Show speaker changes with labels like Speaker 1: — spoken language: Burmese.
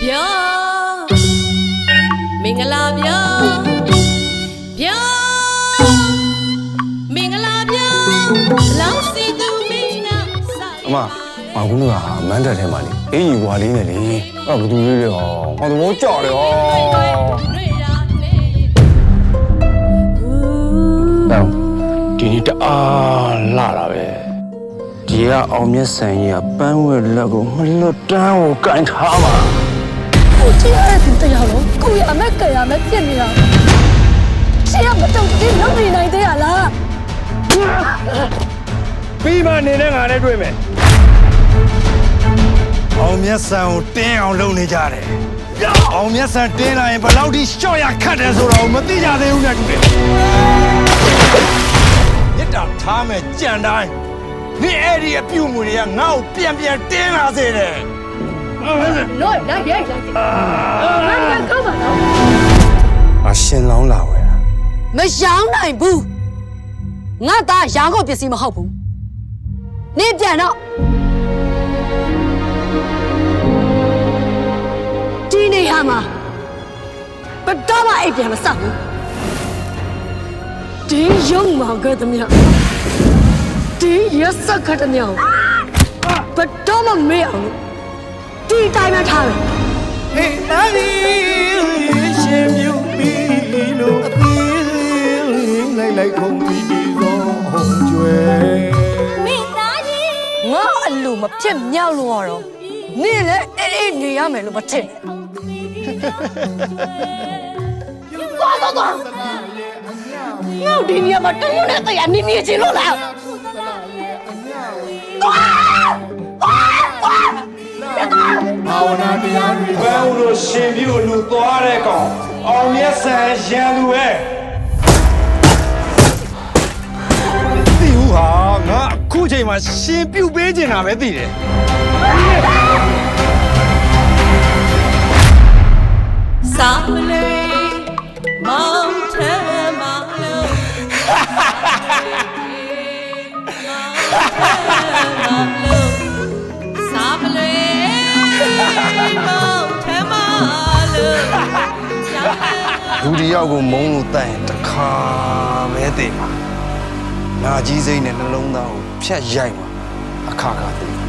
Speaker 1: ပြောမင်္ဂလာပြောပြောမင်္ဂလာပြောလောင်းစီသူမင်းနာ
Speaker 2: အမအခုကမန်းတက်ထဲမှာလေအေးကြီးဘွာလေးနဲ့လေအဲ့ဘသူလေးတွေဟောသဘောကျတယ်ဟောတော့ဒီနေ့တအားလာတာပဲဒီကအောင်မြတ်ဆန်ကြီးကပန်းဝဲလက်ကိုမလွတ်တမ်းကိုကင်ထားမှာ
Speaker 3: ကိုကြည့်ရတဲ့တရားလုံးကိုရအမက်ကရမဲ့ပြစ်နေတာရှေ့ကမတုတ်တင်းလုံးနေနိုင်သေးရလား
Speaker 2: ပြီးမှနေနဲ့ငါနဲ့တွေ့မယ်အောင်မြတ်ဆန်ကိုတင်းအောင်လုပ်နေကြတယ်အောင်မြတ်ဆန်တင်းလာရင်ဘယ်လောက်ထိရှော့ရခတ်တယ်ဆိုတော့မသိကြသေးဘူးနဲ့တူတယ်မြစ်တာထားမဲ့ကြံတိုင်းဒီအဲ့ဒီအပြုတ်မှုတွေကငါ့ကိုပြန်တင်းလာစေတယ်
Speaker 3: နော်လိုက်ရိုက်လိုက်ငါကကောက်ပါတော့
Speaker 2: အရှင်လောင်းလာဝဲတာ
Speaker 3: မရောင်းနိုင်ဘူးငါသားရောင်းကုန်ပစ္စည်းမဟုတ်ဘူးနေပြန်တော့ဒီနေဟာမှာဘယ်တော့မှအိပ်ပြန်မစဘူးဒီရုံမောင်ကတည်းကဒီရစခတ်တမြောင်ဘယ်တော့မှမေ့အောင်ဒီတိုင်းမှာထားမယ်
Speaker 2: ဟေးနာရီရှင်မြူပြီးလို့အသေးလိုက်ခုန်ပြီးသောဟုံကျွဲ
Speaker 3: မင်းသားကြီးငါအလိုမဖြစ်မြောက်လို့တော့နေလေအေးနေရမယ်လို့မထင်သွားတော့ငါဒီနေရာမှာတုံးနဲ့တရားမြင်မြင်ချင်လို့လား
Speaker 2: ဘာဝနာတရားတွေဘယ်လိုရှင်ပြူလူသွားတဲ့ကောင်အောင်မြတ်ဆန်ရန်သူပဲသိဘူးဟာငါအခုချိန်မှာရှင်ပြူပေးချင်တာပဲသိတယ်
Speaker 1: စာမလေးမောင်ထဲမှာလို့စာမလေးမောင်ထဲမှာလို့
Speaker 2: လူတယောက်ကိုမုန်းလို့တတ်ရင်တစ်ခါပဲသိမှာနာကြီးစိမ့်နဲ့နှလုံးသားကိုဖြတ်ရိုက်မှာအခါခါသိမှာ